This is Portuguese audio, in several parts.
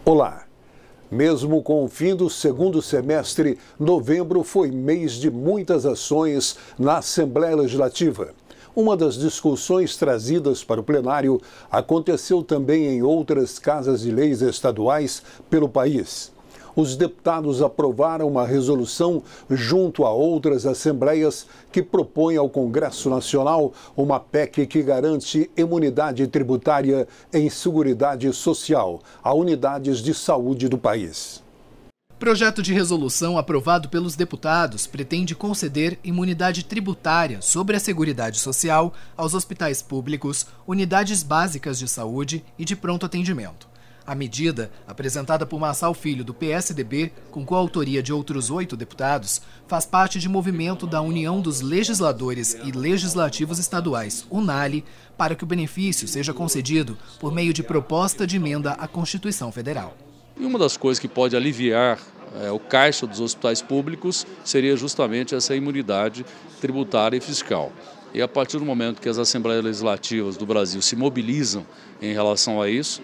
Olá! Mesmo com o fim do segundo semestre, novembro foi mês de muitas ações na Assembleia Legislativa. Uma das discussões trazidas para o plenário aconteceu também em outras casas de leis estaduais pelo país. Os deputados aprovaram uma resolução junto a outras assembleias que propõe ao Congresso Nacional uma PEC que garante imunidade tributária em seguridade social a unidades de saúde do país. Projeto de resolução aprovado pelos deputados pretende conceder imunidade tributária sobre a Seguridade Social aos hospitais públicos, unidades básicas de saúde e de pronto atendimento. A medida, apresentada por Marçal Filho, do PSDB, com coautoria de outros 8 deputados, faz parte de movimento da União dos Legisladores e Legislativos Estaduais, UNALE, para que o benefício seja concedido por meio de proposta de emenda à Constituição Federal. E uma das coisas que pode aliviar o caixa dos hospitais públicos seria justamente essa imunidade tributária e fiscal. E a partir do momento que as Assembleias Legislativas do Brasil se mobilizam em relação a isso,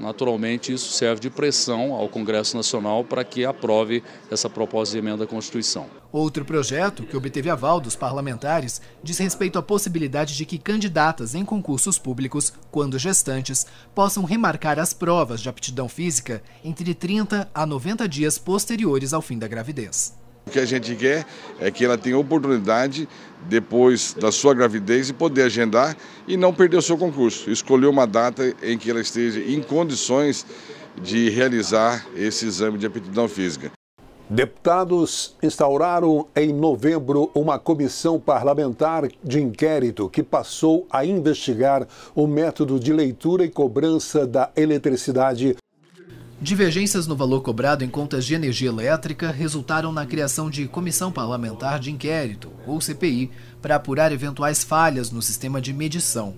naturalmente isso serve de pressão ao Congresso Nacional para que aprove essa proposta de emenda à Constituição. Outro projeto, que obteve aval dos parlamentares, diz respeito à possibilidade de que candidatas em concursos públicos, quando gestantes, possam remarcar as provas de aptidão física entre 30 a 90 dias posteriores ao fim da gravidez. O que a gente quer é que ela tenha oportunidade, depois da sua gravidez, de poder agendar e não perder o seu concurso. Escolher uma data em que ela esteja em condições de realizar esse exame de aptidão física. Deputados instauraram em novembro uma comissão parlamentar de inquérito que passou a investigar o método de leitura e cobrança da eletricidade. Divergências no valor cobrado em contas de energia elétrica resultaram na criação de Comissão Parlamentar de Inquérito, ou CPI, para apurar eventuais falhas no sistema de medição.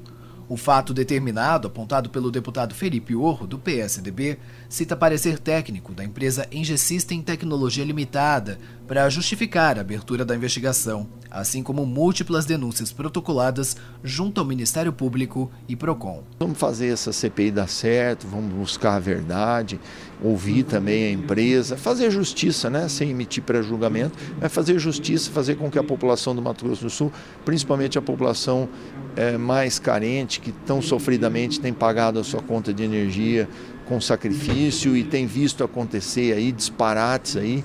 O fato determinado, apontado pelo deputado Felipe Orro, do PSDB, cita parecer técnico da empresa Engie System Tecnologia Limitada para justificar a abertura da investigação, assim como múltiplas denúncias protocoladas junto ao Ministério Público e PROCON. Vamos fazer essa CPI dar certo, vamos buscar a verdade, ouvir também a empresa, fazer justiça, né, sem emitir pré-julgamento, mas fazer justiça, fazer com que a população do Mato Grosso do Sul, principalmente a população mais carente, que tão sofridamente tem pagado a sua conta de energia com sacrifício e tem visto acontecer aí disparates aí,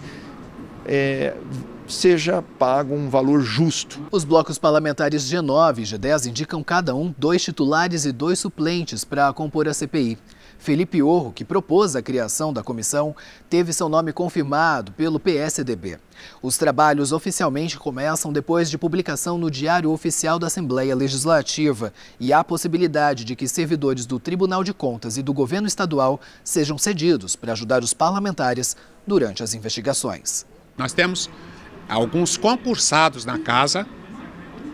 seja pago um valor justo. Os blocos parlamentares G9 e G10 indicam cada um 2 titulares e 2 suplentes para compor a CPI. Felipe Orro, que propôs a criação da comissão, teve seu nome confirmado pelo PSDB. Os trabalhos oficialmente começam depois de publicação no Diário Oficial da Assembleia Legislativa e há possibilidade de que servidores do Tribunal de Contas e do Governo Estadual sejam cedidos para ajudar os parlamentares durante as investigações. Nós temos alguns concursados na casa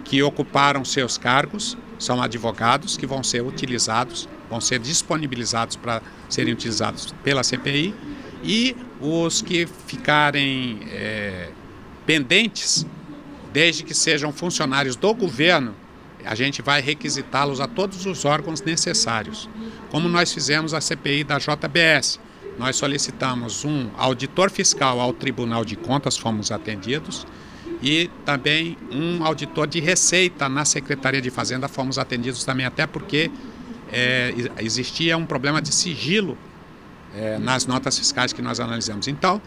que ocuparam seus cargos, são advogados que vão ser utilizados, vão ser disponibilizados para serem utilizados pela CPI, e os que ficarem pendentes, desde que sejam funcionários do governo, a gente vai requisitá-los a todos os órgãos necessários. Como nós fizemos a CPI da JBS, nós solicitamos um auditor fiscal ao Tribunal de Contas, fomos atendidos, e também um auditor de Receita na Secretaria de Fazenda, fomos atendidos também, até porque existia um problema de sigilo nas notas fiscais que nós analisamos. Então,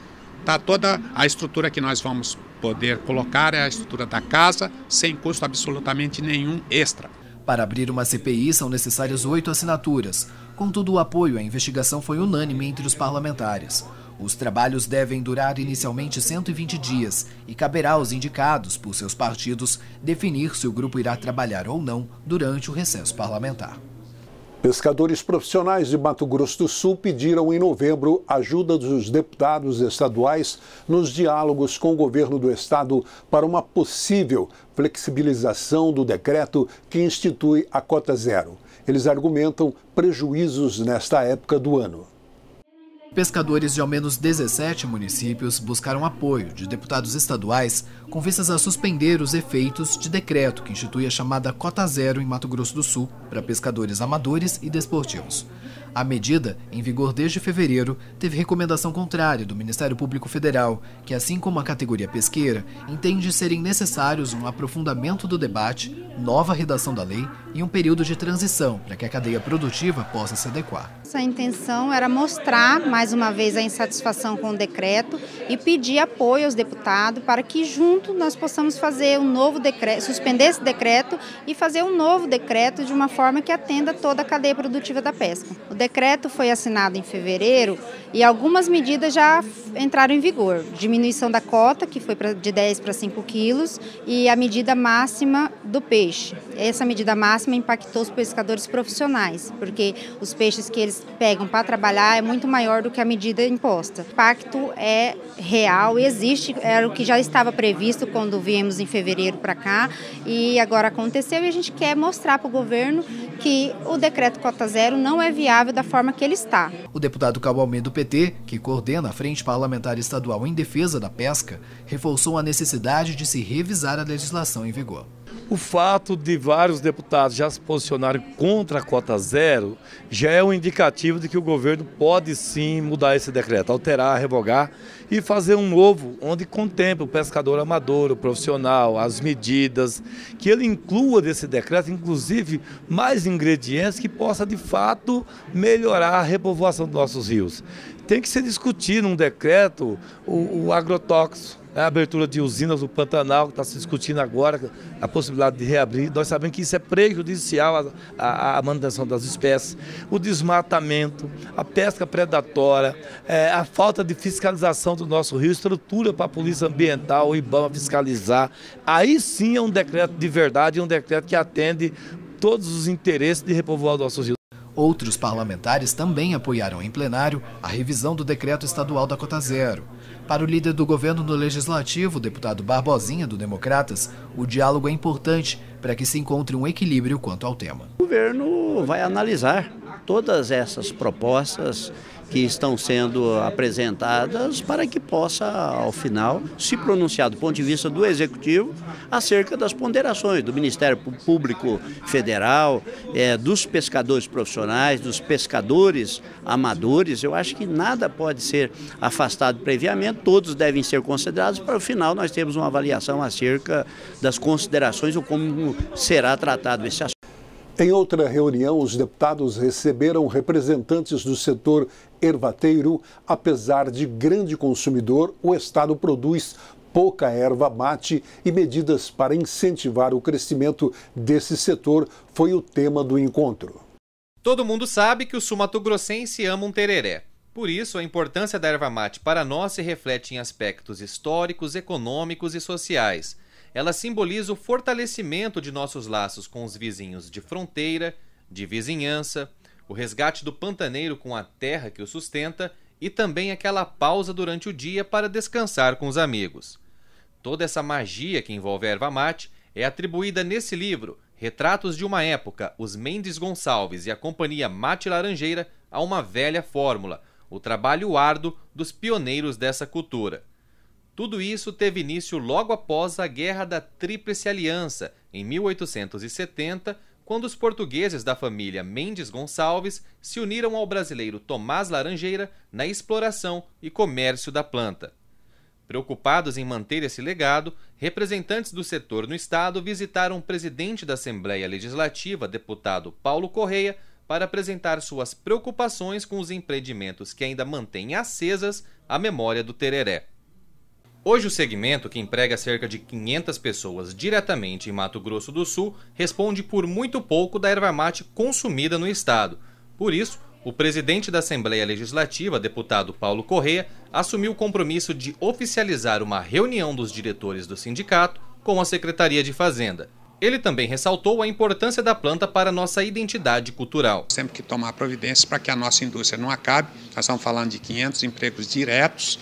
toda a estrutura que nós vamos poder colocar é a estrutura da casa, sem custo absolutamente nenhum extra. Para abrir uma CPI são necessárias 8 assinaturas. Contudo, o apoio à investigação foi unânime entre os parlamentares. Os trabalhos devem durar inicialmente 120 dias e caberá aos indicados por seus partidos definir se o grupo irá trabalhar ou não durante o recesso parlamentar. Pescadores profissionais de Mato Grosso do Sul pediram em novembro ajuda dos deputados estaduais nos diálogos com o governo do estado para uma possível flexibilização do decreto que institui a cota zero. Eles argumentam prejuízos nesta época do ano. Pescadores de ao menos 17 municípios buscaram apoio de deputados estaduais com vistas a suspender os efeitos de decreto que institui a chamada cota zero em Mato Grosso do Sul para pescadores amadores e desportivos. A medida, em vigor desde fevereiro, teve recomendação contrária do Ministério Público Federal, que, assim como a categoria pesqueira, entende serem necessários um aprofundamento do debate, nova redação da lei e um período de transição para que a cadeia produtiva possa se adequar. Essa intenção era mostrar, mais uma vez, a insatisfação com o decreto e pedir apoio aos deputados para que, junto, nós possamos fazer um novo decreto, suspender esse decreto e fazer um novo decreto de uma forma que atenda toda a cadeia produtiva da pesca. O decreto foi assinado em fevereiro e algumas medidas já entraram em vigor. Diminuição da cota, que foi de 10 para 5 quilos, e a medida máxima do peixe. Essa medida máxima impactou os pescadores profissionais, porque os peixes que eles pegam para trabalhar é muito maior do que a medida imposta. O impacto é real, existe, era o que já estava previsto quando viemos em fevereiro para cá, e agora aconteceu, e a gente quer mostrar para o governo que o decreto cota zero não é viável da forma que ele está. O deputado Cauamê do PT, que coordena a Frente Parlamentar Estadual em Defesa da Pesca, reforçou a necessidade de se revisar a legislação em vigor. O fato de vários deputados já se posicionarem contra a cota zero já é um indicativo de que o governo pode sim mudar esse decreto, alterar, revogar e fazer um novo, onde contemple o pescador amador, o profissional, as medidas, que ele inclua desse decreto, inclusive, mais ingredientes que possa de fato melhorar a repovoação dos nossos rios. Tem que se discutir num decreto o agrotóxico, a abertura de usinas do Pantanal, que está se discutindo agora, a possibilidade de reabrir. Nós sabemos que isso é prejudicial à manutenção das espécies, o desmatamento, a pesca predatória, a falta de fiscalização do nosso rio, estrutura para a Polícia Ambiental, o IBAMA fiscalizar. Aí sim é um decreto de verdade, um decreto que atende todos os interesses de repovoar o nosso rio. Outros parlamentares também apoiaram em plenário a revisão do decreto estadual da cota zero. Para o líder do governo no Legislativo, o deputado Barbosinha, do Democratas, o diálogo é importante para que se encontre um equilíbrio quanto ao tema. O governo vai analisar todas essas propostas que estão sendo apresentadas para que possa, ao final, se pronunciar do ponto de vista do Executivo acerca das ponderações do Ministério Público Federal, dos pescadores profissionais, dos pescadores amadores. Eu acho que nada pode ser afastado previamente, todos devem ser considerados, para o final nós termos uma avaliação acerca das considerações ou como será tratado esse assunto. Em outra reunião, os deputados receberam representantes do setor ervateiro. Apesar de grande consumidor, o Estado produz pouca erva mate e medidas para incentivar o crescimento desse setor foi o tema do encontro. Todo mundo sabe que o sul-mato-grossense ama um tereré. Por isso, a importância da erva mate para nós se reflete em aspectos históricos, econômicos e sociais. Ela simboliza o fortalecimento de nossos laços com os vizinhos de fronteira, de vizinhança, o resgate do pantaneiro com a terra que o sustenta e também aquela pausa durante o dia para descansar com os amigos. Toda essa magia que envolve a erva mate é atribuída nesse livro, Retratos de uma Época, os Mendes Gonçalves e a Companhia Mate Laranjeira, a uma velha fórmula, o trabalho árduo dos pioneiros dessa cultura. Tudo isso teve início logo após a Guerra da Tríplice Aliança, em 1870, quando os portugueses da família Mendes Gonçalves se uniram ao brasileiro Tomás Laranjeira na exploração e comércio da planta. Preocupados em manter esse legado, representantes do setor no estado visitaram o presidente da Assembleia Legislativa, deputado Paulo Correia, para apresentar suas preocupações com os empreendimentos que ainda mantêm acesas a memória do tereré. Hoje o segmento, que emprega cerca de 500 pessoas diretamente em Mato Grosso do Sul, responde por muito pouco da erva mate consumida no estado. Por isso, o presidente da Assembleia Legislativa, deputado Paulo Correia, assumiu o compromisso de oficializar uma reunião dos diretores do sindicato com a Secretaria de Fazenda. Ele também ressaltou a importância da planta para a nossa identidade cultural. Temos que tomar providências para que a nossa indústria não acabe. Nós estamos falando de 500 empregos diretos,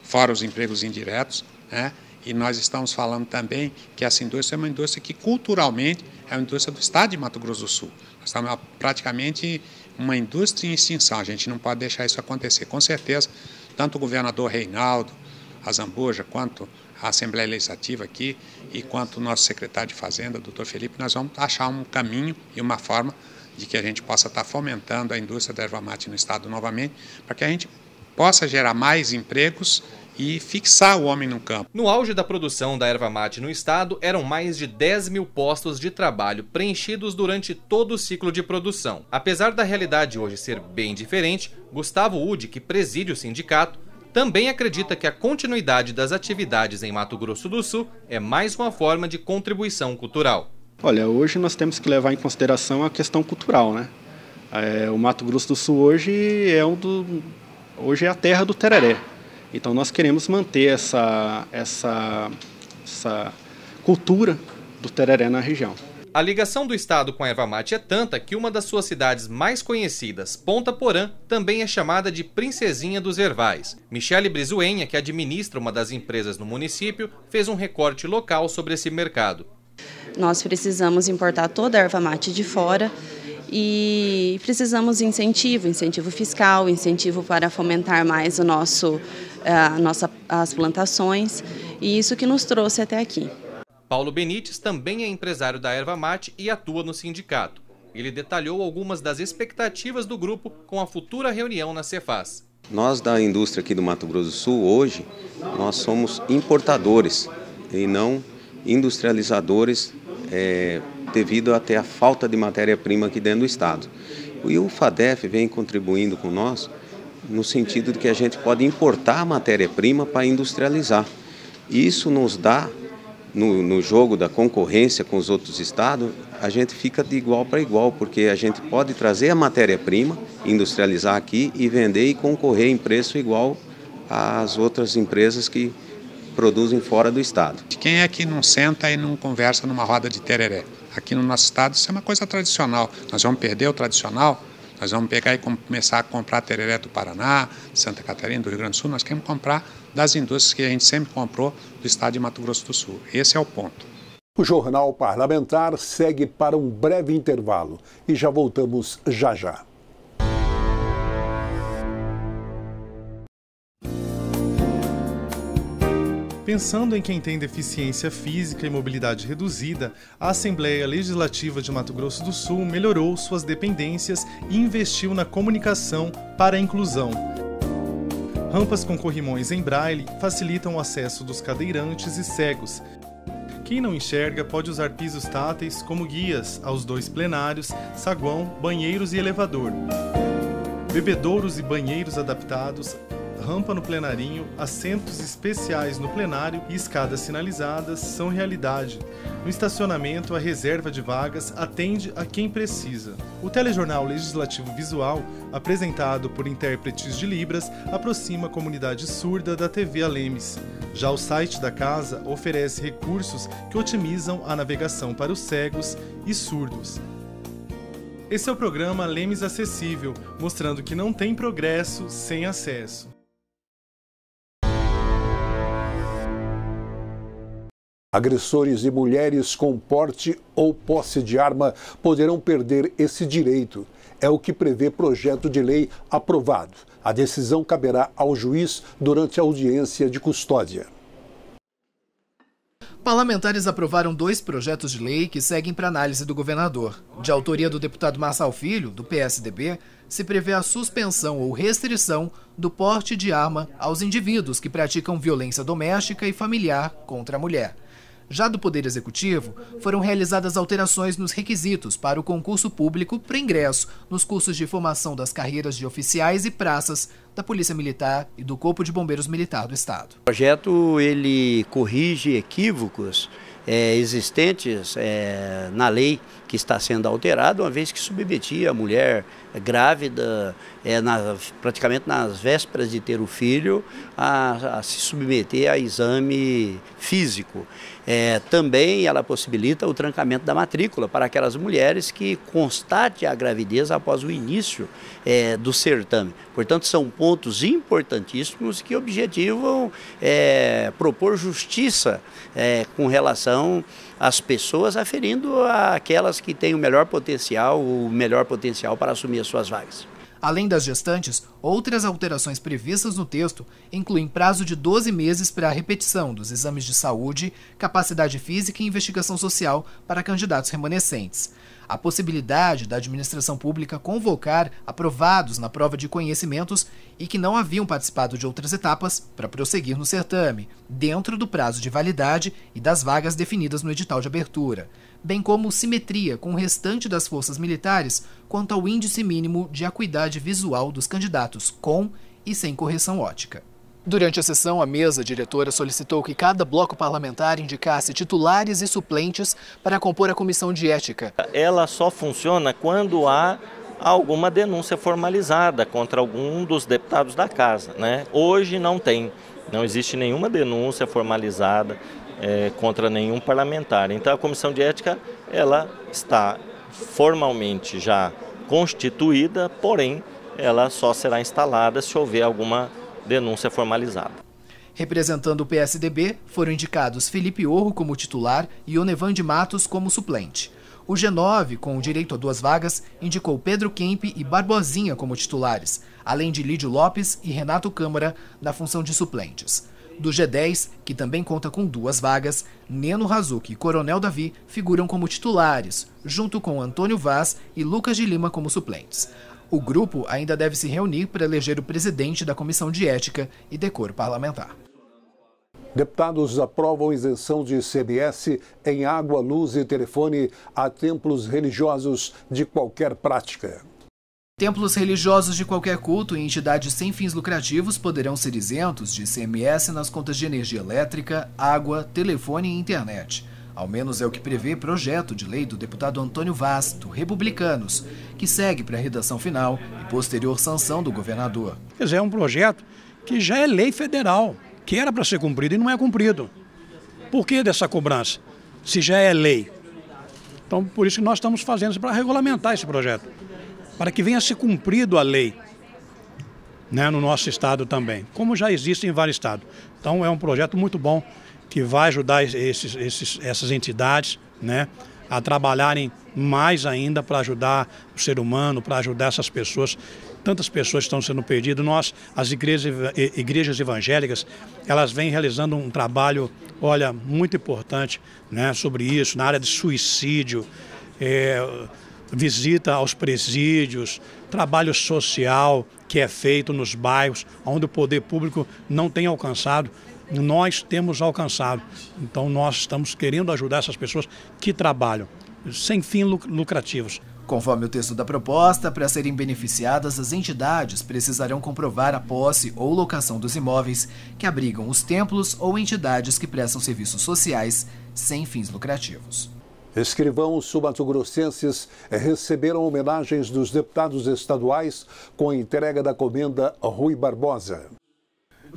fora os empregos indiretos, né? E nós estamos falando também que essa indústria é uma indústria que culturalmente é uma indústria do estado de Mato Grosso do Sul. Nós estamos praticamente uma indústria em extinção, a gente não pode deixar isso acontecer. Com certeza, tanto o governador Reinaldo Azambuja, quanto a Assembleia Legislativa aqui, e quanto o nosso secretário de Fazenda, doutor Felipe, nós vamos achar um caminho e uma forma de que a gente possa estar fomentando a indústria da erva mate no estado novamente, para que a gente possa gerar mais empregos e fixar o homem no campo. No auge da produção da erva mate no estado, eram mais de 10 mil postos de trabalho preenchidos durante todo o ciclo de produção. Apesar da realidade hoje ser bem diferente, Gustavo Ude, que preside o sindicato, também acredita que a continuidade das atividades em Mato Grosso do Sul é mais uma forma de contribuição cultural. Olha, hoje nós temos que levar em consideração a questão cultural, né? O Mato Grosso do Sul hoje é a terra do tereré. Então nós queremos manter essa cultura do tereré na região. A ligação do estado com a erva mate é tanta que uma das suas cidades mais conhecidas, Ponta Porã, também é chamada de Princesinha dos Ervais. Michele Brizuenha, que administra uma das empresas no município, fez um recorte local sobre esse mercado. Nós precisamos importar toda a erva mate de fora e precisamos de incentivo fiscal, incentivo para fomentar mais as plantações, e isso que nos trouxe até aqui. Paulo Benites também é empresário da erva mate e atua no sindicato. Ele detalhou algumas das expectativas do grupo com a futura reunião na Cefaz. Nós da indústria aqui do Mato Grosso do Sul, hoje, nós somos importadores e não industrializadores, devido até a falta de matéria-prima aqui dentro do estado. E o FADEF vem contribuindo com nós no sentido de que a gente pode importar a matéria-prima para industrializar. E isso nos dá, no jogo da concorrência com os outros estados, a gente fica de igual para igual, porque a gente pode trazer a matéria-prima, industrializar aqui e vender e concorrer em preço igual às outras empresas que produzem fora do estado. Quem é que não senta e não conversa numa roda de tereré? Aqui no nosso estado isso é uma coisa tradicional. Nós vamos perder o tradicional, nós vamos pegar e começar a comprar tereré do Paraná, Santa Catarina, do Rio Grande do Sul. Nós queremos comprar das indústrias que a gente sempre comprou do estado de Mato Grosso do Sul. Esse é o ponto. O Jornal Parlamentar segue para um breve intervalo e já voltamos já. Pensando em quem tem deficiência física e mobilidade reduzida, a Assembleia Legislativa de Mato Grosso do Sul melhorou suas dependências e investiu na comunicação para a inclusão. Rampas com corrimões em braille facilitam o acesso dos cadeirantes e cegos. Quem não enxerga pode usar pisos táteis como guias aos 2 plenários, saguão, banheiros e elevador. Bebedouros e banheiros adaptados, rampa no plenarinho, assentos especiais no plenário e escadas sinalizadas são realidade. No estacionamento, a reserva de vagas atende a quem precisa. O telejornal legislativo visual, apresentado por intérpretes de Libras, aproxima a comunidade surda da TV Alemes. Já o site da casa oferece recursos que otimizam a navegação para os cegos e surdos. Esse é o programa Alemes Acessível, mostrando que não tem progresso sem acesso. Agressores de mulheres com porte ou posse de arma poderão perder esse direito. É o que prevê projeto de lei aprovado. A decisão caberá ao juiz durante a audiência de custódia. Parlamentares aprovaram 2 projetos de lei que seguem para análise do governador. De autoria do deputado Marçal Filho, do PSDB, se prevê a suspensão ou restrição do porte de arma aos indivíduos que praticam violência doméstica e familiar contra a mulher. Já do Poder Executivo, foram realizadas alterações nos requisitos para o concurso público para ingresso nos cursos de formação das carreiras de oficiais e praças da Polícia Militar e do Corpo de Bombeiros Militar do Estado. O projeto ele corrige equívocos existentes na lei que está sendo alterada, uma vez que submetia a mulher grávida, praticamente nas vésperas de ter o filho, a se submeter a exame físico. Também ela possibilita o trancamento da matrícula para aquelas mulheres que constate a gravidez após o início do certame. Portanto, são pontos importantíssimos que objetivam propor justiça com relação às pessoas, aferindo aquelas que têm o melhor potencial para assumir as suas vagas. Além das gestantes, outras alterações previstas no texto incluem prazo de 12 meses para a repetição dos exames de saúde, capacidade física e investigação social para candidatos remanescentes. a possibilidade da administração pública convocar aprovados na prova de conhecimentos e que não haviam participado de outras etapas para prosseguir no certame, dentro do prazo de validade e das vagas definidas no edital de abertura, bem como simetria com o restante das forças militares quanto ao índice mínimo de acuidade visual dos candidatos com e sem correção óptica. Durante a sessão, a mesa diretora solicitou que cada bloco parlamentar indicasse titulares e suplentes para compor a comissão de ética. Ela só funciona quando há alguma denúncia formalizada contra algum dos deputados da casa, né? Hoje não existe nenhuma denúncia formalizada contra nenhum parlamentar. Então a comissão de ética ela está formalmente já constituída, porém ela só será instalada se houver alguma denúncia formalizada. Representando o PSDB, foram indicados Felipe Orro como titular e Onevan de Matos como suplente. O G9, com o direito a 2 vagas, indicou Pedro Kemp e Barbosinha como titulares, além de Lídio Lopes e Renato Câmara na função de suplentes. Do G10, que também conta com 2 vagas, Neno Razuc e Coronel Davi figuram como titulares, junto com Antônio Vaz e Lucas de Lima como suplentes. O grupo ainda deve se reunir para eleger o presidente da Comissão de Ética e Decoro Parlamentar. Deputados aprovam isenção de ICMS em água, luz e telefone a templos religiosos de qualquer prática. Templos religiosos de qualquer culto e entidades sem fins lucrativos poderão ser isentos de ICMS nas contas de energia elétrica, água, telefone e internet. Ao menos é o que prevê projeto de lei do deputado Antônio Vaz, do Republicanos, que segue para a redação final e posterior sanção do governador. Quer dizer, é um projeto que já é lei federal, que era para ser cumprido e não é cumprido. Por que dessa cobrança, se já é lei? Então, por isso que nós estamos fazendo para regulamentar esse projeto, para que venha a ser cumprido a lei, né, no nosso estado também, como já existe em vários estados. Então, é um projeto muito bom, que vai ajudar essas entidades, né, a trabalharem mais ainda para ajudar o ser humano, para ajudar essas pessoas. Tantas pessoas estão sendo perdidas. As igrejas evangélicas, elas vêm realizando um trabalho, olha, muito importante, né, sobre isso, na área de suicídio, visita aos presídios, trabalho social que é feito nos bairros, onde o poder público não tem alcançado. Nós temos alcançado. Então nós estamos querendo ajudar essas pessoas que trabalham, sem fins lucrativos. Conforme o texto da proposta, para serem beneficiadas, as entidades precisarão comprovar a posse ou locação dos imóveis que abrigam os templos ou entidades que prestam serviços sociais sem fins lucrativos. Escrivãos sul-mato-grossenses receberam homenagens dos deputados estaduais com a entrega da comenda Rui Barbosa.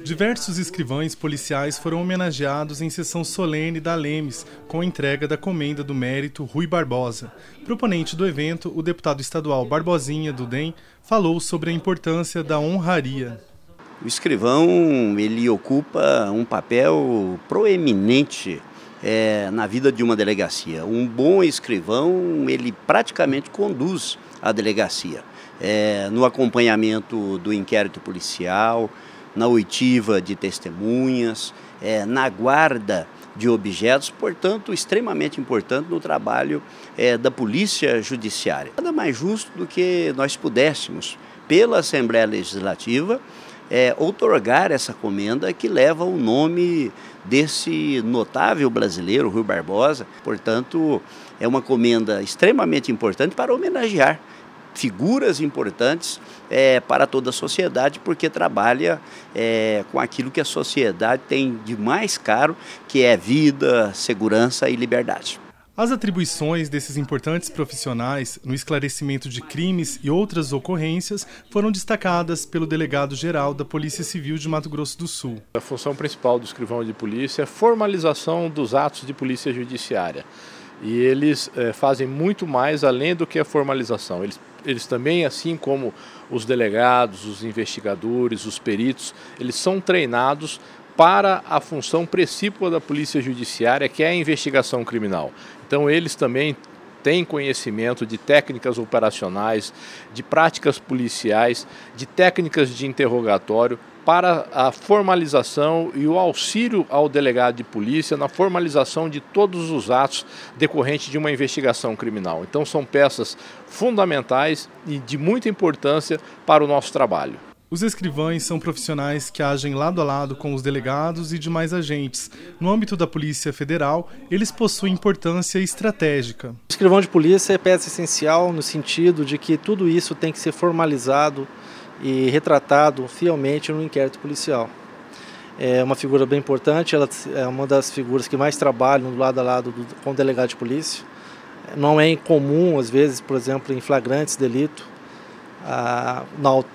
Diversos escrivães policiais foram homenageados em sessão solene da Lemes, com a entrega da Comenda do Mérito Rui Barbosa. Proponente do evento, o deputado estadual Barbosinha, do DEM, falou sobre a importância da honraria. O escrivão, ele ocupa um papel proeminente na vida de uma delegacia. Um bom escrivão, ele praticamente conduz a delegacia, no acompanhamento do inquérito policial, na oitiva de testemunhas, na guarda de objetos, portanto, extremamente importante no trabalho da Polícia Judiciária. Nada mais justo do que nós pudéssemos, pela Assembleia Legislativa, outorgar essa comenda que leva o nome desse notável brasileiro, Rui Barbosa. Portanto, é uma comenda extremamente importante para homenagear figuras importantes para toda a sociedade, porque trabalha com aquilo que a sociedade tem de mais caro, que é vida, segurança e liberdade. As atribuições desses importantes profissionais no esclarecimento de crimes e outras ocorrências foram destacadas pelo delegado-geral da Polícia Civil de Mato Grosso do Sul. A função principal do escrivão de polícia é a formalização dos atos de polícia judiciária. E eles fazem muito mais além do que a formalização. Eles também, assim como os delegados, os investigadores, os peritos, eles são treinados para a função precípua da Polícia Judiciária, que é a investigação criminal. Então eles também têm conhecimento de técnicas operacionais, de práticas policiais, de técnicas de interrogatório, para a formalização e o auxílio ao delegado de polícia na formalização de todos os atos decorrentes de uma investigação criminal. Então são peças fundamentais e de muita importância para o nosso trabalho. Os escrivães são profissionais que agem lado a lado com os delegados e demais agentes. No âmbito da Polícia Federal, eles possuem importância estratégica. O escrivão de polícia é peça essencial no sentido de que tudo isso tem que ser formalizado e retratado fielmente no inquérito policial. É uma figura bem importante, ela é uma das figuras que mais trabalham do lado a lado com o delegado de polícia. Não é incomum, às vezes, por exemplo, em flagrantes delito,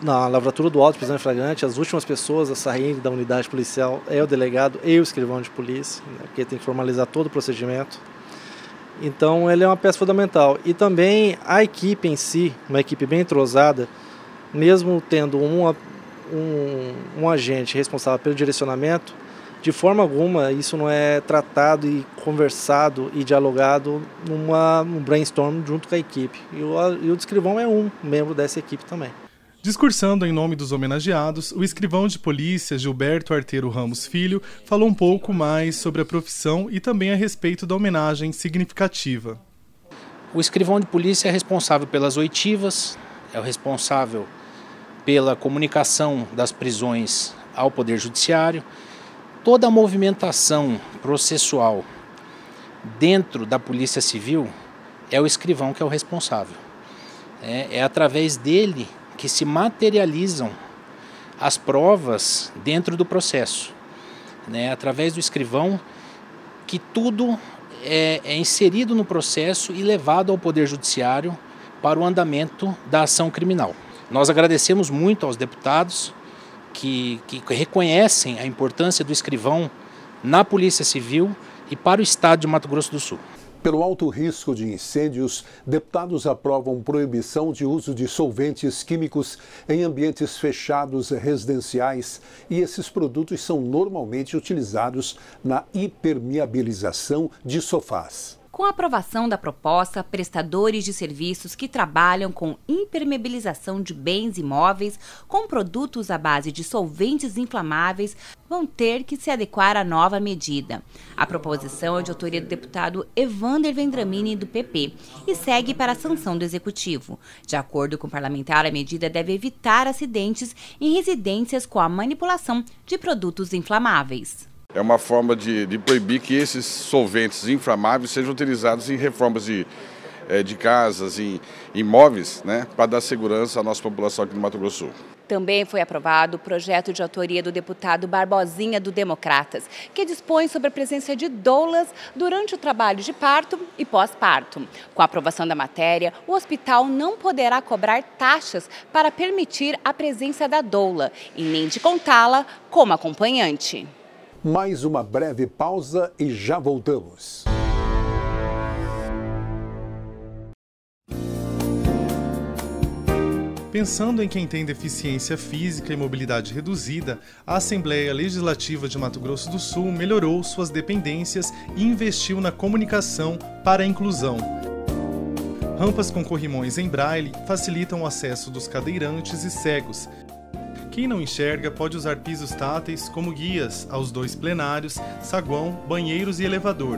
na lavratura do auto de prisão em flagrante, as últimas pessoas a saírem da unidade policial é o delegado e o escrivão de polícia, né, porque tem que formalizar todo o procedimento. Então ele é uma peça fundamental. E também a equipe em si, uma equipe bem entrosada, mesmo tendo um agente responsável pelo direcionamento, de forma alguma isso não é tratado e conversado e dialogado num brainstorm junto com a equipe. E o escrivão é um membro dessa equipe também. Discursando em nome dos homenageados, o escrivão de polícia Gilberto Arteiro Ramos Filho falou um pouco mais sobre a profissão e também a respeito da homenagem significativa. O escrivão de polícia é responsável pelas oitivas, é o responsável pela comunicação das prisões ao Poder Judiciário. Toda a movimentação processual dentro da Polícia Civil é o escrivão que é o responsável. É através dele que se materializam as provas dentro do processo. Através do escrivão que tudo é inserido no processo e levado ao Poder Judiciário para o andamento da ação criminal. Nós agradecemos muito aos deputados que reconhecem a importância do escrivão na Polícia Civil e para o Estado de Mato Grosso do Sul. Pelo alto risco de incêndios, deputados aprovam proibição de uso de solventes químicos em ambientes fechados residenciais e esses produtos são normalmente utilizados na impermeabilização de sofás. Com a aprovação da proposta, prestadores de serviços que trabalham com impermeabilização de bens imóveis com produtos à base de solventes inflamáveis vão ter que se adequar à nova medida. A proposição é de autoria do deputado Evander Vendramini, do PP, e segue para a sanção do Executivo. De acordo com o parlamentar, a medida deve evitar acidentes em residências com a manipulação de produtos inflamáveis. É uma forma de proibir que esses solventes inflamáveis sejam utilizados em reformas de casas, em imóveis, para dar segurança à nossa população aqui no Mato Grosso do Sul. Também foi aprovado o projeto de autoria do deputado Barbosinha, do Democratas, que dispõe sobre a presença de doulas durante o trabalho de parto e pós-parto. Com a aprovação da matéria, o hospital não poderá cobrar taxas para permitir a presença da doula e nem de contá-la como acompanhante. Mais uma breve pausa e já voltamos. Pensando em quem tem deficiência física e mobilidade reduzida, a Assembleia Legislativa de Mato Grosso do Sul melhorou suas dependências e investiu na comunicação para a inclusão. Rampas com corrimões em braille facilitam o acesso dos cadeirantes e cegos. Quem não enxerga pode usar pisos táteis como guias aos 2 plenários, saguão, banheiros e elevador.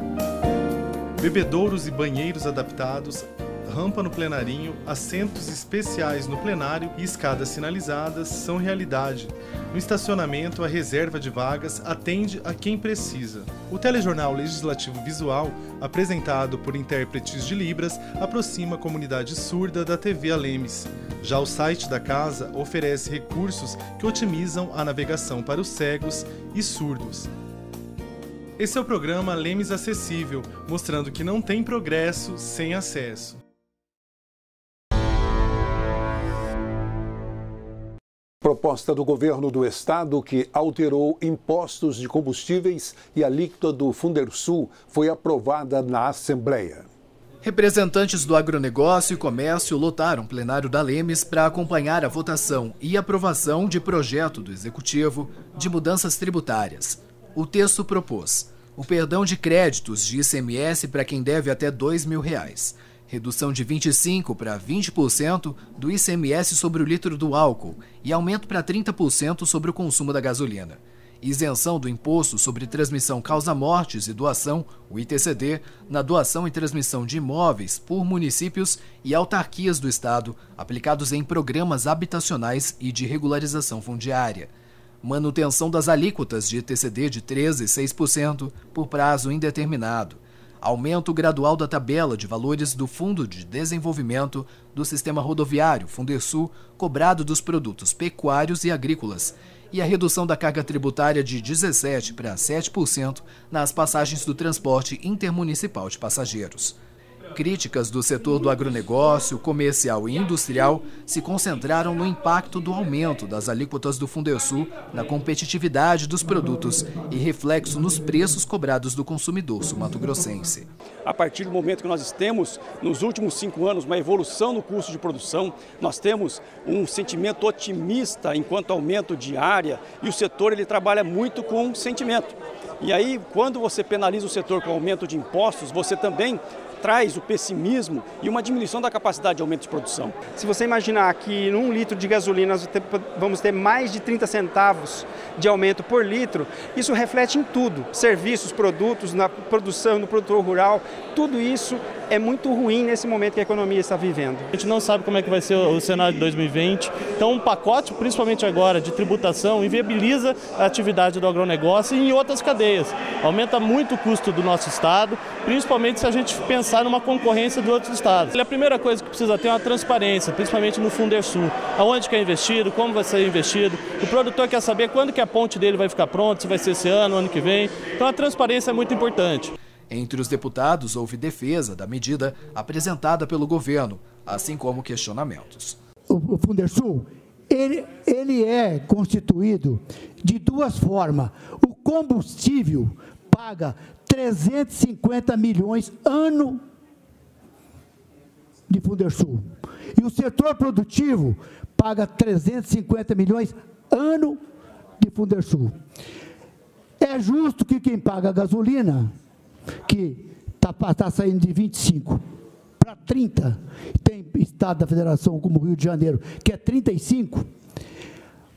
Bebedouros e banheiros adaptados, rampa no plenarinho, assentos especiais no plenário e escadas sinalizadas são realidade. No estacionamento, a reserva de vagas atende a quem precisa. O telejornal Legislativo Visual, apresentado por intérpretes de Libras, aproxima a comunidade surda da TV Alemes. Já o site da casa oferece recursos que otimizam a navegação para os cegos e surdos. Esse é o programa Alemes Acessível, mostrando que não tem progresso sem acesso. Proposta do governo do estado que alterou impostos de combustíveis e alíquota do Fundersul foi aprovada na Assembleia. Representantes do agronegócio e comércio lotaram o plenário da Alemes para acompanhar a votação e aprovação de projeto do Executivo de mudanças tributárias. O texto propôs o perdão de créditos de ICMS para quem deve até R$ 2.000, redução de 25% para 20% do ICMS sobre o litro do álcool e aumento para 30% sobre o consumo da gasolina. Isenção do Imposto sobre Transmissão Causa-Mortes e Doação, o ITCD, na doação e transmissão de imóveis por municípios e autarquias do Estado, aplicados em programas habitacionais e de regularização fundiária. Manutenção das alíquotas de ITCD de 13% e 6% por prazo indeterminado. Aumento gradual da tabela de valores do Fundo de Desenvolvimento do Sistema Rodoviário, Fundersul, cobrado dos produtos pecuários e agrícolas, e a redução da carga tributária de 17% para 7% nas passagens do transporte intermunicipal de passageiros. Críticas do setor do agronegócio, comercial e industrial se concentraram no impacto do aumento das alíquotas do Fundersul na competitividade dos produtos e reflexo nos preços cobrados do consumidor sul-mato-grossense. A partir do momento que nós temos, nos últimos 5 anos, uma evolução no custo de produção, nós temos um sentimento otimista enquanto aumento de área, e o setor ele trabalha muito com sentimento. E aí, quando você penaliza o setor com aumento de impostos, você também traz o pessimismo e uma diminuição da capacidade de aumento de produção. Se você imaginar que num litro de gasolina nós vamos ter mais de 30 centavos de aumento por litro, isso reflete em tudo, serviços, produtos, na produção, no produtor rural, tudo isso é muito ruim nesse momento que a economia está vivendo. A gente não sabe como é que vai ser o cenário de 2020, então um pacote, principalmente agora, de tributação, inviabiliza a atividade do agronegócio e em outras cadeias. Aumenta muito o custo do nosso estado, principalmente se a gente pensar numa concorrência de outros estados. A primeira coisa que precisa ter é uma transparência, principalmente no Fundersul. Aonde que é investido, como vai ser investido. O produtor quer saber quando que a ponte dele vai ficar pronta, se vai ser esse ano que vem. Então a transparência é muito importante. Entre os deputados, houve defesa da medida apresentada pelo governo, assim como questionamentos. O Fundersul, ele é constituído de duas formas. O combustível paga 350 milhões ano de Fundersul. E o setor produtivo paga 350 milhões ano de Fundersul. É justo que quem paga a gasolina, que está saindo de 25 para 30, tem estado da federação como o Rio de Janeiro, que é 35,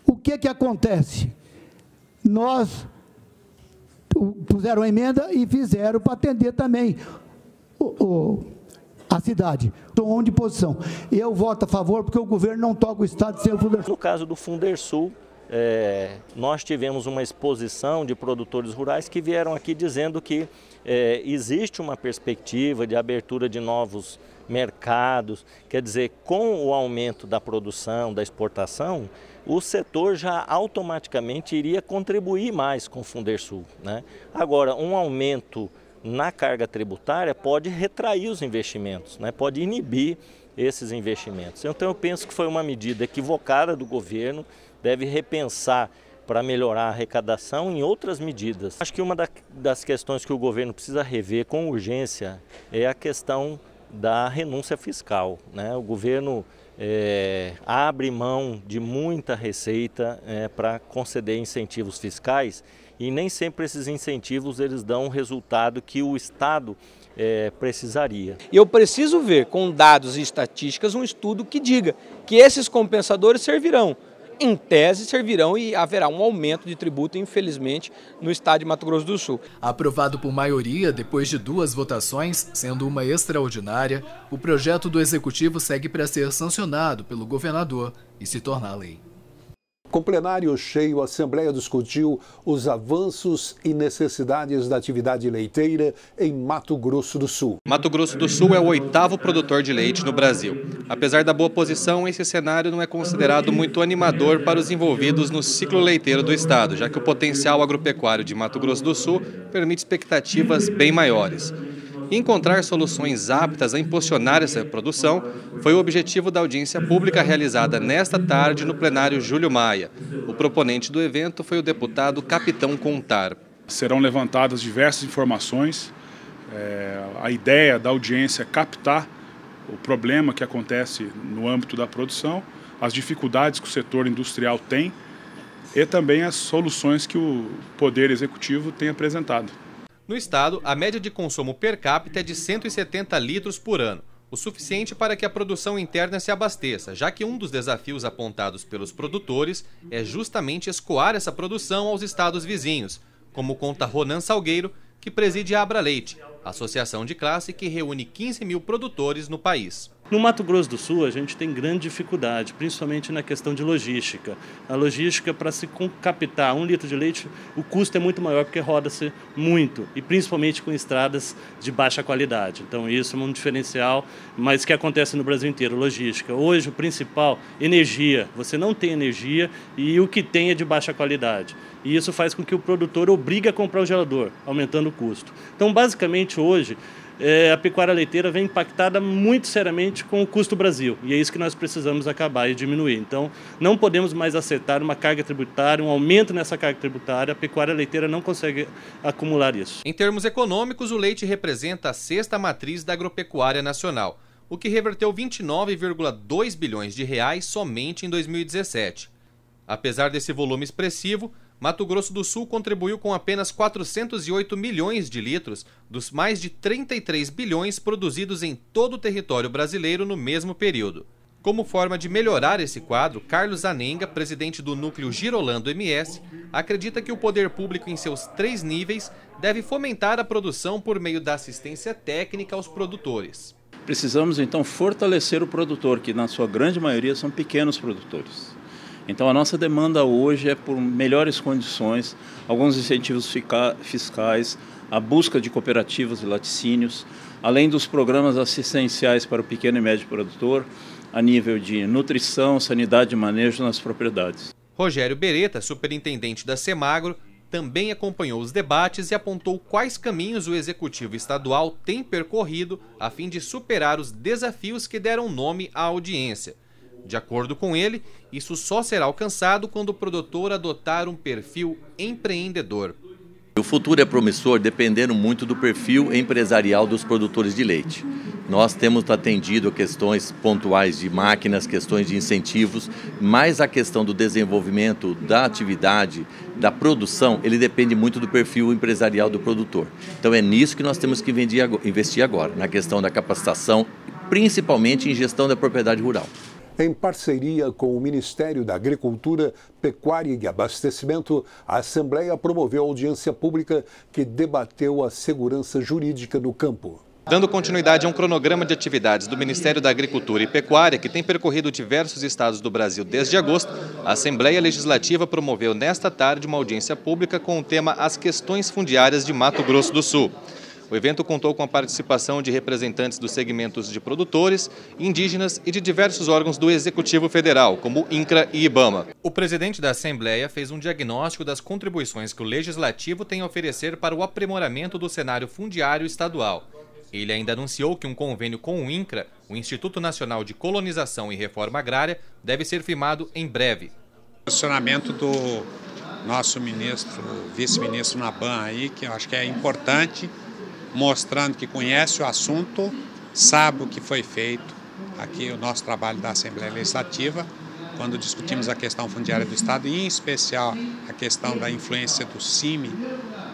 o que acontece? Nós puseram a emenda e fizeram para atender também a cidade. Estou de posição. Eu voto a favor porque o governo não toca o estado sem o Fundersul. No caso do Fundersul, nós tivemos uma exposição de produtores rurais que vieram aqui dizendo que existe uma perspectiva de abertura de novos mercados, quer dizer, com o aumento da produção, da exportação, o setor já automaticamente iria contribuir mais com o Fundersul, né? Agora, um aumento na carga tributária pode retrair os investimentos, né? Pode inibir esses investimentos. Então eu penso que foi uma medida equivocada do governo, deve repensar para melhorar a arrecadação em outras medidas. Acho que uma das questões que o governo precisa rever com urgência é a questão da renúncia fiscal, né? O governo abre mão de muita receita para conceder incentivos fiscais e nem sempre esses incentivos eles dão o resultado que o Estado precisaria. Eu preciso ver com dados e estatísticas um estudo que diga que esses compensadores servirão. Em tese, servirão e haverá um aumento de tributo, infelizmente, no estado de Mato Grosso do Sul. Aprovado por maioria, depois de 2 votações, sendo uma extraordinária, o projeto do Executivo segue para ser sancionado pelo governador e se tornar lei. Com plenário cheio, a Assembleia discutiu os avanços e necessidades da atividade leiteira em Mato Grosso do Sul. Mato Grosso do Sul é o 8º produtor de leite no Brasil. Apesar da boa posição, esse cenário não é considerado muito animador para os envolvidos no ciclo leiteiro do estado, já que o potencial agropecuário de Mato Grosso do Sul permite expectativas bem maiores. Encontrar soluções aptas a impulsionar essa produção foi o objetivo da audiência pública realizada nesta tarde no plenário Júlio Maia. O proponente do evento foi o deputado Capitão Contar. Serão levantadas diversas informações. A ideia da audiência é captar o problema que acontece no âmbito da produção, as dificuldades que o setor industrial tem e também as soluções que o Poder Executivo tem apresentado. No estado, a média de consumo per capita é de 170 litros por ano. o suficiente para que a produção interna se abasteça, já que um dos desafios apontados pelos produtores é justamente escoar essa produção aos estados vizinhos, como conta Ronan Salgueiro, que preside a Abra Leite, associação de classe que reúne 15 mil produtores no país. No Mato Grosso do Sul, a gente tem grande dificuldade, principalmente na questão de logística. A logística, para se captar 1 litro de leite, o custo é muito maior porque roda-se muito, e principalmente com estradas de baixa qualidade. Então isso é um diferencial, mas que acontece no Brasil inteiro, logística. Hoje o principal, energia. Você não tem energia e o que tem é de baixa qualidade. E isso faz com que o produtor obrigue a comprar o gerador, aumentando o custo. Então basicamente hoje, a pecuária leiteira vem impactada muito seriamente com o custo Brasil, e é isso que nós precisamos acabar e diminuir. Então, não podemos mais aceitar uma carga tributária, um aumento nessa carga tributária, a pecuária leiteira não consegue acumular isso. Em termos econômicos, o leite representa a 6ª matriz da agropecuária nacional, o que reverteu 29,2 bilhões de reais somente em 2017. Apesar desse volume expressivo, Mato Grosso do Sul contribuiu com apenas 408 milhões de litros dos mais de 33 bilhões produzidos em todo o território brasileiro no mesmo período. Como forma de melhorar esse quadro, Carlos Anenga, presidente do núcleo Girolando MS, acredita que o poder público em seus 3 níveis deve fomentar a produção por meio da assistência técnica aos produtores. Precisamos então fortalecer o produtor, que na sua grande maioria são pequenos produtores. Então a nossa demanda hoje é por melhores condições, alguns incentivos fiscais, a busca de cooperativas e laticínios, além dos programas assistenciais para o pequeno e médio produtor, a nível de nutrição, sanidade e manejo nas propriedades. Rogério Beretta, superintendente da Semagro, também acompanhou os debates e apontou quais caminhos o Executivo Estadual tem percorrido a fim de superar os desafios que deram nome à audiência. De acordo com ele, isso só será alcançado quando o produtor adotar um perfil empreendedor. O futuro é promissor dependendo muito do perfil empresarial dos produtores de leite. Nós temos atendido a questões pontuais de máquinas, questões de incentivos, mas a questão do desenvolvimento da atividade, da produção, ele depende muito do perfil empresarial do produtor. Então é nisso que nós temos que investir agora, na questão da capacitação, principalmente em gestão da propriedade rural. Em parceria com o Ministério da Agricultura, Pecuária e Abastecimento, a Assembleia promoveu audiência pública que debateu a segurança jurídica no campo. Dando continuidade a um cronograma de atividades do Ministério da Agricultura e Pecuária, que tem percorrido diversos estados do Brasil desde agosto, a Assembleia Legislativa promoveu nesta tarde uma audiência pública com o tema As Questões Fundiárias de Mato Grosso do Sul. O evento contou com a participação de representantes dos segmentos de produtores, indígenas e de diversos órgãos do Executivo Federal, como INCRA e IBAMA. O presidente da Assembleia fez um diagnóstico das contribuições que o Legislativo tem a oferecer para o aprimoramento do cenário fundiário estadual. Ele ainda anunciou que um convênio com o INCRA, o Instituto Nacional de Colonização e Reforma Agrária, deve ser firmado em breve. O posicionamento do nosso vice-ministro Naban aí, que eu acho que é importante, mostrando que conhece o assunto, sabe o que foi feito aqui, o nosso trabalho da Assembleia Legislativa, quando discutimos a questão fundiária do Estado, e em especial a questão da influência do CIMI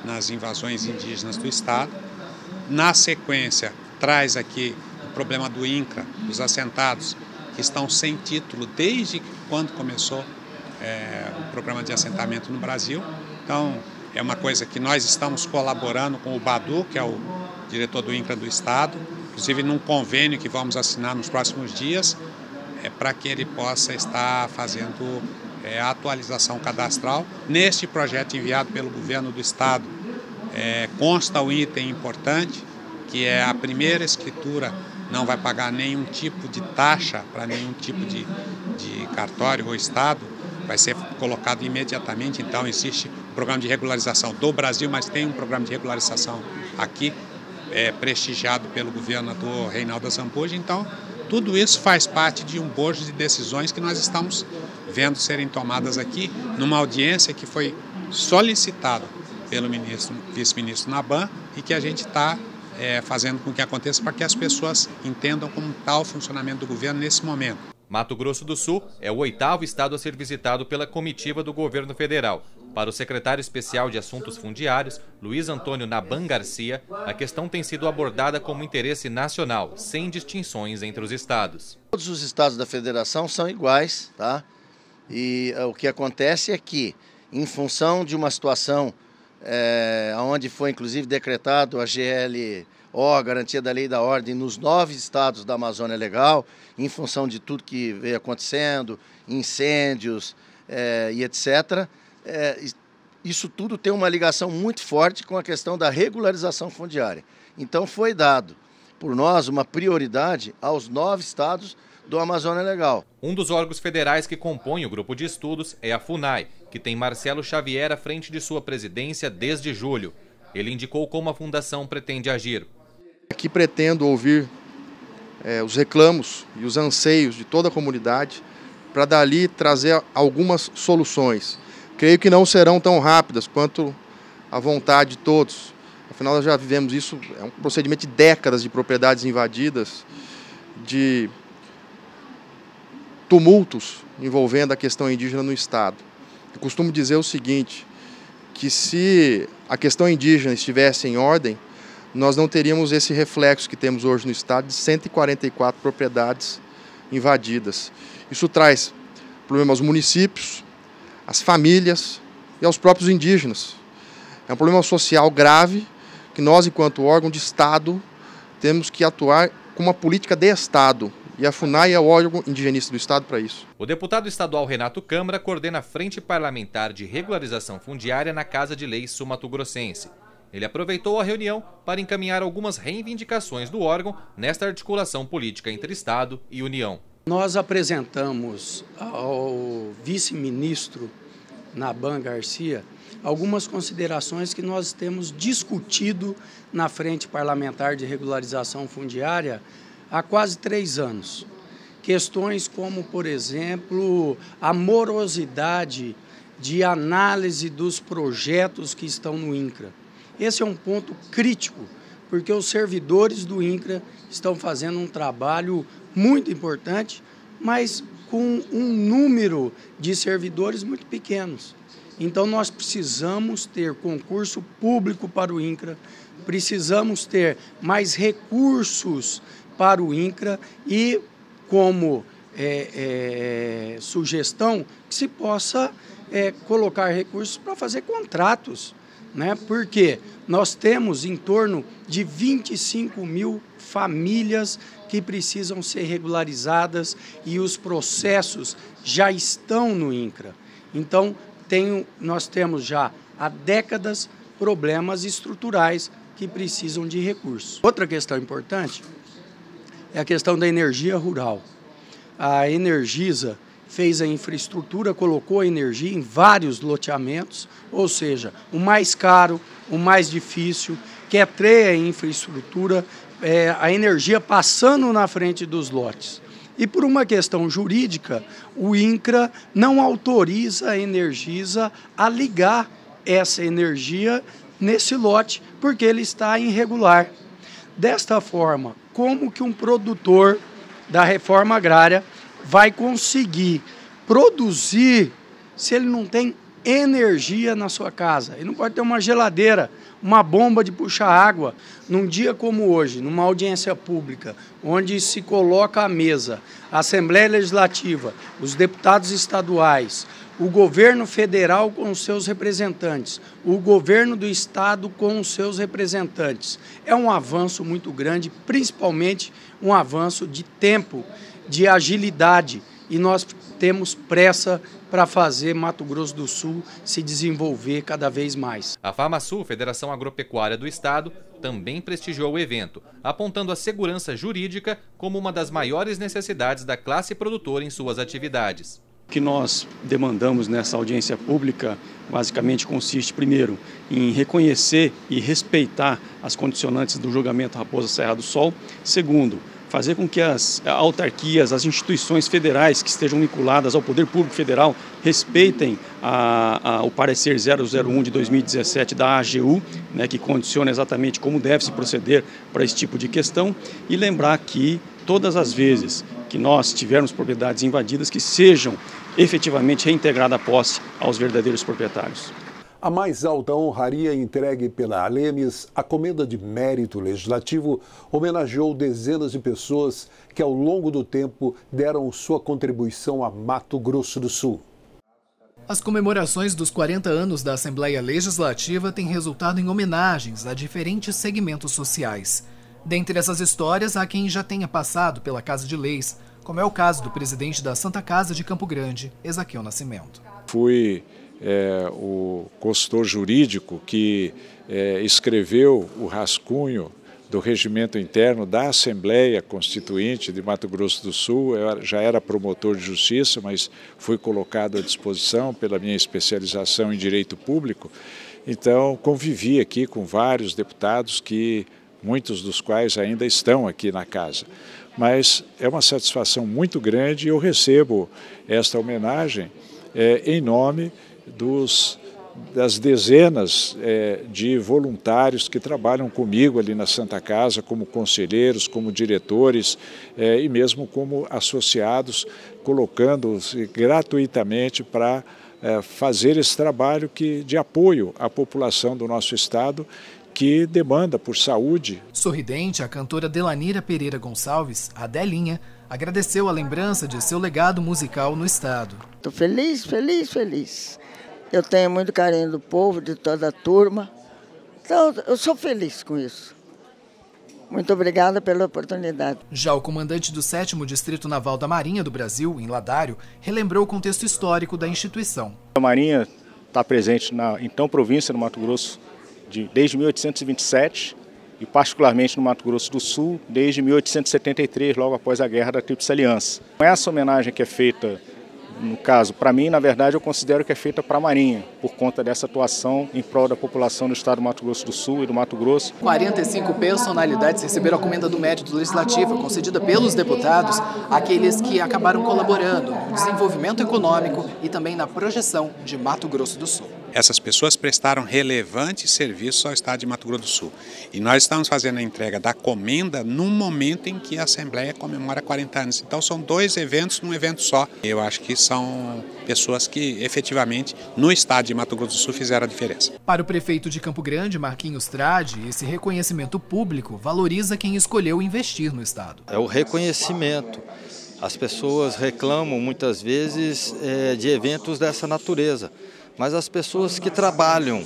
nas invasões indígenas do Estado. Na sequência, traz aqui o problema do INCRA, dos assentados, que estão sem título desde quando começou o programa de assentamento no Brasil. Então, é uma coisa que nós estamos colaborando com o Badu, que é o diretor do INCRA do Estado, inclusive num convênio que vamos assinar nos próximos dias, para que ele possa estar fazendo a atualização cadastral. Neste projeto enviado pelo governo do Estado, consta um item importante, que é a primeira escritura não vai pagar nenhum tipo de taxa para nenhum tipo de cartório ou Estado, vai ser colocado imediatamente. Então existe um programa de regularização do Brasil, mas tem um programa de regularização aqui, prestigiado pelo governador Reinaldo Azambuja. Então tudo isso faz parte de um bojo de decisões que nós estamos vendo serem tomadas aqui, numa audiência que foi solicitada pelo vice-ministro Naban e que a gente está fazendo com que aconteça para que as pessoas entendam como está o funcionamento do governo nesse momento. Mato Grosso do Sul é o 8º estado a ser visitado pela comitiva do governo federal. Para o secretário especial de Assuntos Fundiários, Luiz Antônio Naban Garcia, a questão tem sido abordada como interesse nacional, sem distinções entre os estados. Todos os estados da federação são iguais, tá? E o que acontece é que, em função de uma situação onde foi inclusive decretado a GLO, a Garantia da Lei e da Ordem, nos 9 estados da Amazônia Legal, em função de tudo que veio acontecendo, incêndios e etc., isso tudo tem uma ligação muito forte com a questão da regularização fundiária. Então foi dado por nós uma prioridade aos 9 estados do Amazônia Legal. Um dos órgãos federais que compõem o grupo de estudos é a FUNAI, que tem Marcelo Xavier à frente de sua presidência desde julho. Ele indicou como a fundação pretende agir. Aqui pretendo ouvir os reclamos e os anseios de toda a comunidade para dali trazer algumas soluções. Creio que não serão tão rápidas quanto a vontade de todos. Afinal, nós já vivemos isso, é um procedimento de décadas de propriedades invadidas, de tumultos envolvendo a questão indígena no Estado. Eu costumo dizer o seguinte, que se a questão indígena estivesse em ordem, nós não teríamos esse reflexo que temos hoje no Estado de 144 propriedades invadidas. Isso traz problema aos municípios, às famílias e aos próprios indígenas. É um problema social grave que nós, enquanto órgão de Estado, temos que atuar com uma política de Estado. E a FUNAI é o órgão indigenista do Estado para isso. O deputado estadual Renato Câmara coordena a Frente Parlamentar de Regularização Fundiária na Casa de Leis sul-mato-grossense. Ele aproveitou a reunião para encaminhar algumas reivindicações do órgão nesta articulação política entre Estado e União. Nós apresentamos ao vice-ministro Naban Garcia algumas considerações que nós temos discutido na Frente Parlamentar de Regularização Fundiária há quase 3 anos. Questões como, por exemplo, a morosidade de análise dos projetos que estão no INCRA. Esse é um ponto crítico, porque os servidores do INCRA estão fazendo um trabalho muito importante, mas com um número de servidores muito pequenos. Então, nós precisamos ter concurso público para o INCRA, precisamos ter mais recursos para o INCRA e, como sugestão, que se possa colocar recursos para fazer contratos, né? Porque nós temos em torno de 25 mil famílias que precisam ser regularizadas e os processos já estão no INCRA. Então, nós temos já há décadas problemas estruturais que precisam de recursos. Outra questão importante é a questão da energia rural. A Energisa fez a infraestrutura, colocou a energia em vários loteamentos, ou seja, o mais caro, o mais difícil, quer ter a infraestrutura, a energia passando na frente dos lotes. E por uma questão jurídica, o INCRA não autoriza a Energisa a ligar essa energia nesse lote, porque ele está irregular. Desta forma, como que um produtor da reforma agrária vai conseguir produzir se ele não tem energia na sua casa? Ele não pode ter uma geladeira, uma bomba de puxar água. Num dia como hoje, numa audiência pública, onde se coloca à mesa a Assembleia Legislativa, os deputados estaduais, o governo federal com os seus representantes, o governo do estado com os seus representantes. É um avanço muito grande, principalmente um avanço de tempo, de agilidade, e nós temos pressa para fazer Mato Grosso do Sul se desenvolver cada vez mais. A FamaSul, Federação Agropecuária do Estado, também prestigiou o evento, apontando a segurança jurídica como uma das maiores necessidades da classe produtora em suas atividades. O que nós demandamos nessa audiência pública basicamente consiste, primeiro, em reconhecer e respeitar as condicionantes do julgamento Raposa Serra do Sol. Segundo, fazer com que as autarquias, as instituições federais que estejam vinculadas ao Poder Público Federal respeitem o parecer 001 de 2017 da AGU, né, que condiciona exatamente como deve se proceder para esse tipo de questão, e lembrar que todas as vezes que nós tivermos propriedades invadidas, que sejam efetivamente reintegrada a posse aos verdadeiros proprietários. A mais alta honraria entregue pela Alemes, a Comenda de Mérito Legislativo, homenageou dezenas de pessoas que ao longo do tempo deram sua contribuição a Mato Grosso do Sul. As comemorações dos 40 anos da Assembleia Legislativa têm resultado em homenagens a diferentes segmentos sociais. Dentre essas histórias, há quem já tenha passado pela Casa de Leis, como é o caso do presidente da Santa Casa de Campo Grande, Ezaquiel Nascimento. Fui o consultor jurídico que escreveu o rascunho do regimento interno da Assembleia Constituinte de Mato Grosso do Sul. Eu já era promotor de justiça, mas fui colocado à disposição pela minha especialização em direito público. Então, convivi aqui com vários deputados, muitos dos quais ainda estão aqui na casa. Mas é uma satisfação muito grande e eu recebo esta homenagem em nome das dezenas de voluntários que trabalham comigo ali na Santa Casa, como conselheiros, como diretores e mesmo como associados, colocando-se gratuitamente para fazer esse trabalho de apoio à população do nosso estado, que demanda por saúde. Sorridente, a cantora Delanira Pereira Gonçalves, a Delinha, agradeceu a lembrança de seu legado musical no estado. Estou feliz, feliz, feliz. Eu tenho muito carinho do povo, de toda a turma. Então, eu sou feliz com isso. Muito obrigada pela oportunidade. Já o comandante do 7º Distrito Naval da Marinha do Brasil, em Ladário, relembrou o contexto histórico da instituição. A Marinha está presente na então província do Mato Grosso desde 1827 e particularmente no Mato Grosso do Sul desde 1873, logo após a Guerra da Tríplice Aliança. Essa homenagem que é feita, no caso, para mim, na verdade, eu considero que é feita para a Marinha, por conta dessa atuação em prol da população do estado do Mato Grosso do Sul e do Mato Grosso. 45 personalidades receberam a Comenda do Mérito Legislativo, concedida pelos deputados àqueles que acabaram colaborando no desenvolvimento econômico e também na projeção de Mato Grosso do Sul. Essas pessoas prestaram relevantes serviços ao estado de Mato Grosso do Sul. E nós estamos fazendo a entrega da comenda num momento em que a Assembleia comemora 40 anos. Então são dois eventos num evento só. Eu acho que são pessoas que efetivamente no estado de Mato Grosso do Sul fizeram a diferença. Para o prefeito de Campo Grande, Marquinhos Trade, esse reconhecimento público valoriza quem escolheu investir no estado. É o reconhecimento. As pessoas reclamam muitas vezes de eventos dessa natureza. Mas as pessoas que trabalham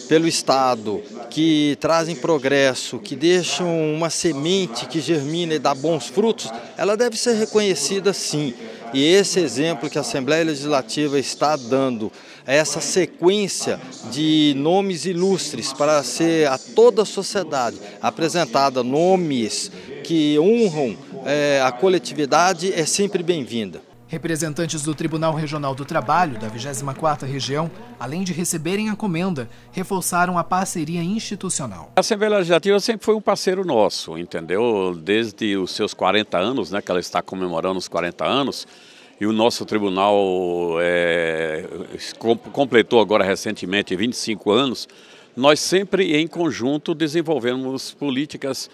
pelo estado, que trazem progresso, que deixam uma semente que germina e dá bons frutos, ela deve ser reconhecida sim. E esse exemplo que a Assembleia Legislativa está dando, essa sequência de nomes ilustres para ser a toda a sociedade apresentada, nomes que honram a coletividade, é sempre bem-vinda. Representantes do Tribunal Regional do Trabalho, da 24ª Região, além de receberem a comenda, reforçaram a parceria institucional. A Assembleia Legislativa sempre foi um parceiro nosso, entendeu? Desde os seus 40 anos, né, que ela está comemorando os 40 anos, e o nosso tribunal completou agora recentemente 25 anos, nós sempre em conjunto desenvolvemos políticas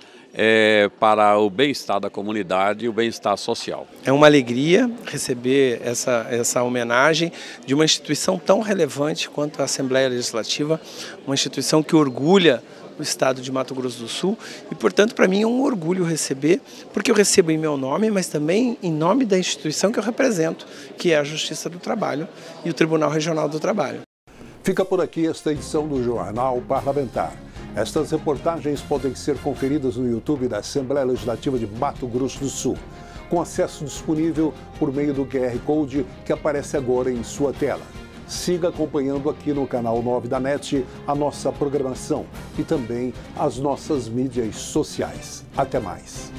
para o bem-estar da comunidade e o bem-estar social. É uma alegria receber essa homenagem de uma instituição tão relevante quanto a Assembleia Legislativa, uma instituição que orgulha o estado de Mato Grosso do Sul e, portanto, para mim é um orgulho receber, porque eu recebo em meu nome, mas também em nome da instituição que eu represento, que é a Justiça do Trabalho e o Tribunal Regional do Trabalho. Fica por aqui esta edição do Jornal Parlamentar. Estas reportagens podem ser conferidas no YouTube da Assembleia Legislativa de Mato Grosso do Sul, com acesso disponível por meio do QR Code que aparece agora em sua tela. Siga acompanhando aqui no canal 9 da NET a nossa programação e também as nossas mídias sociais. Até mais!